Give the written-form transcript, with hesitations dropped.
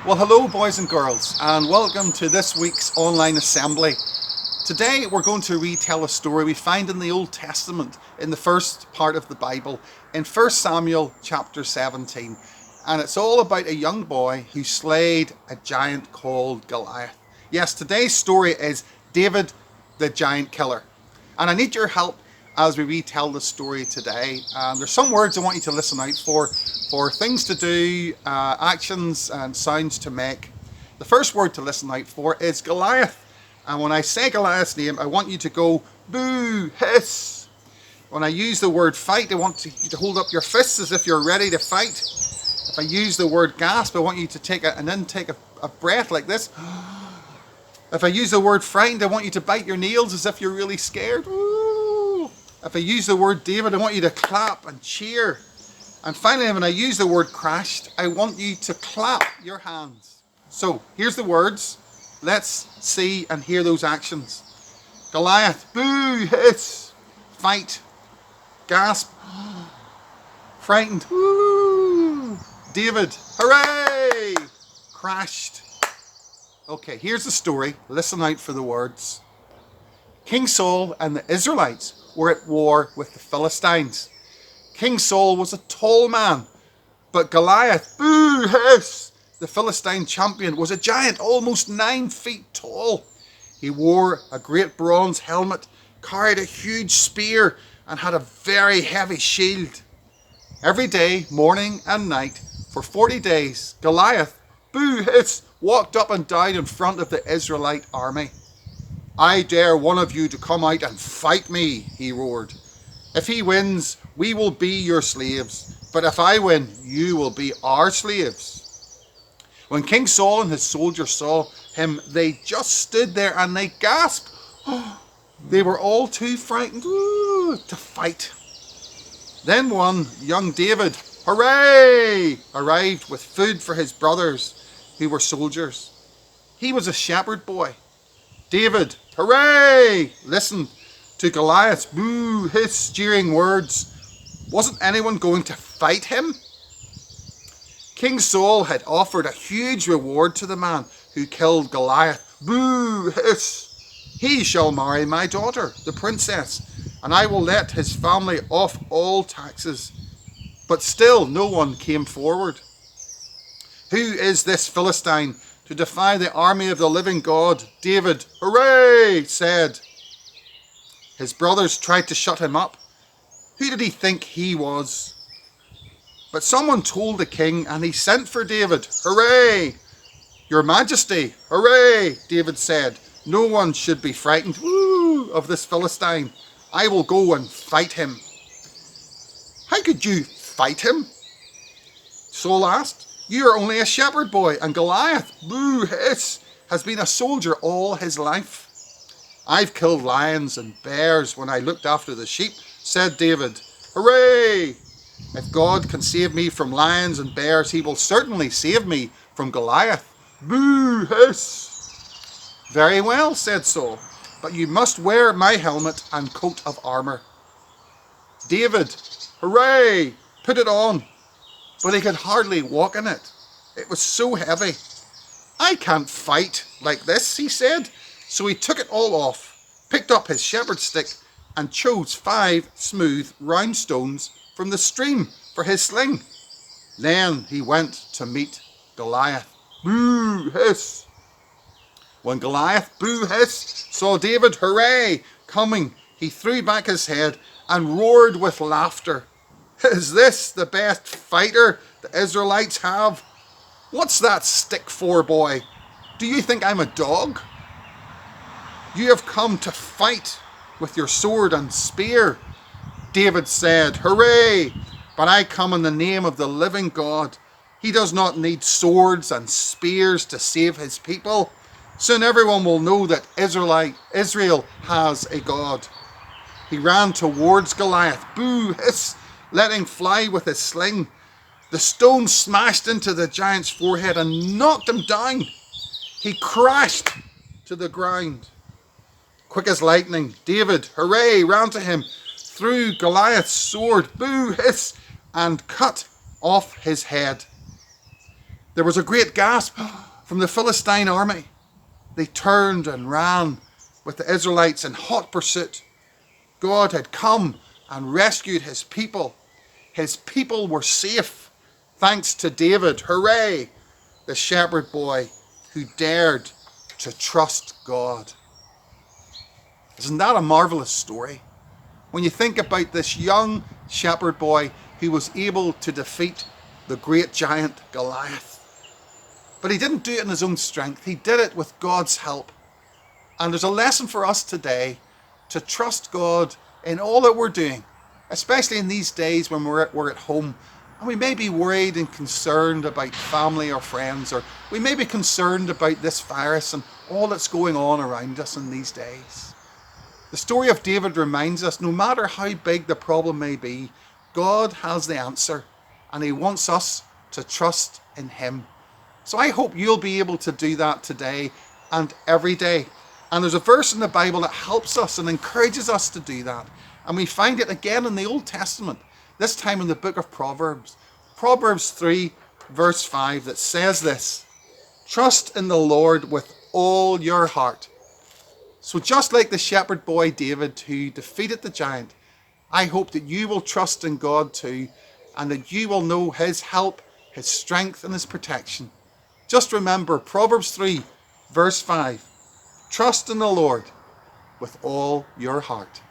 Well, hello boys and girls, and welcome to this week's online assembly. Today we're going to retell a story we find in the Old Testament, in the first part of the Bible, in 1 Samuel chapter 17. And it's all about a young boy who slayed a giant called Goliath. Yes, today's story is David the Giant Killer. And I need your help as we retell the story today. There's some words I want you to listen out for things to do, actions and sounds to make. The first word to listen out for is Goliath. And when I say Goliath's name, I want you to go boo, hiss. When I use the word fight, I want you to hold up your fists as if you're ready to fight. If I use the word gasp, I want you to take an intake of breath like this. If I use the word frightened, I want you to bite your nails as if you're really scared. Ooh. If I use the word David, I want you to clap and cheer. And finally, when I use the word crashed, I want you to clap your hands. So, here's the words. Let's see and hear those actions. Goliath, boo, hiss, fight, gasp, frightened, woo. David, hooray, crashed. Okay, here's the story. Listen out for the words. King Saul and the Israelites were at war with the Philistines. King Saul was a tall man, but Goliath, boo, hiss, the Philistine champion, was a giant, almost 9 feet tall. He wore a great bronze helmet, carried a huge spear, and had a very heavy shield. Every day, morning and night, for 40 days, Goliath, boo, hiss, walked up and down in front of the Israelite army. I dare one of you to come out and fight me, he roared. If he wins, we will be your slaves, but if I win, you will be our slaves. When King Saul and his soldiers saw him, they just stood there and they gasped. They were all too frightened to fight. Then one, young David, hooray, arrived with food for his brothers who were soldiers. He was a shepherd boy. David, hooray, listened to Goliath's boo, hiss, jeering words. Wasn't anyone going to fight him? King Saul had offered a huge reward to the man who killed Goliath. Boo, hiss. He shall marry my daughter, the princess, and I will let his family off all taxes. But still no one came forward. Who is this Philistine to defy the army of the living God? David, hooray, said. His brothers tried to shut him up. Who did he think he was? But someone told the king, and he sent for David. Hooray! Your Majesty, hooray! David said. No one should be frightened of this Philistine. I will go and fight him. How could you fight him? Saul asked. You are only a shepherd boy, and Goliath, boo, hiss, has been a soldier all his life. I've killed lions and bears when I looked after the sheep, said David. Hooray! If God can save me from lions and bears, he will certainly save me from Goliath. Boo, hiss. Very well, said Saul, but you must wear my helmet and coat of armour. David, hooray, put it on. But he could hardly walk in it. It was so heavy. I can't fight like this, he said. So he took it all off, picked up his shepherd's stick, and chose 5 smooth round stones from the stream for his sling. Then he went to meet Goliath. Boo, hiss. When Goliath, boo, hiss, saw David, hooray, coming, he threw back his head and roared with laughter. Is this the best fighter the Israelites have? What's that stick for, boy? Do you think I'm a dog? You have come to fight with your sword and spear. David said, hooray, but I come in the name of the living God. He does not need swords and spears to save his people. Soon everyone will know that Israel has a God. He ran towards Goliath, boo, hiss, letting fly with his sling. The stone smashed into the giant's forehead and knocked him down. He crashed to the ground. Quick as lightning, David, hooray, ran to him, threw Goliath's sword, boo, hiss, and cut off his head. There was a great gasp from the Philistine army. They turned and ran with the Israelites in hot pursuit. God had come and rescued his people. His people were safe, thanks to David. Hooray! The shepherd boy who dared to trust God. Isn't that a marvelous story? When you think about this young shepherd boy who was able to defeat the great giant Goliath. But he didn't do it in his own strength. He did it with God's help. And there's a lesson for us today to trust God in all that we're doing, especially in these days when we're at home and we may be worried and concerned about family or friends, or we may be concerned about this virus and all that's going on around us in these days. The story of David reminds us no matter how big the problem may be, God has the answer and he wants us to trust in him. So I hope you'll be able to do that today and every day. And there's a verse in the Bible that helps us and encourages us to do that. And we find it again in the Old Testament, this time in the book of Proverbs. Proverbs 3 verse 5 that says this: trust in the Lord with all your heart. So just like the shepherd boy David who defeated the giant, I hope that you will trust in God too, and that you will know his help, his strength and his protection. Just remember Proverbs 3 verse 5. Trust in the Lord with all your heart.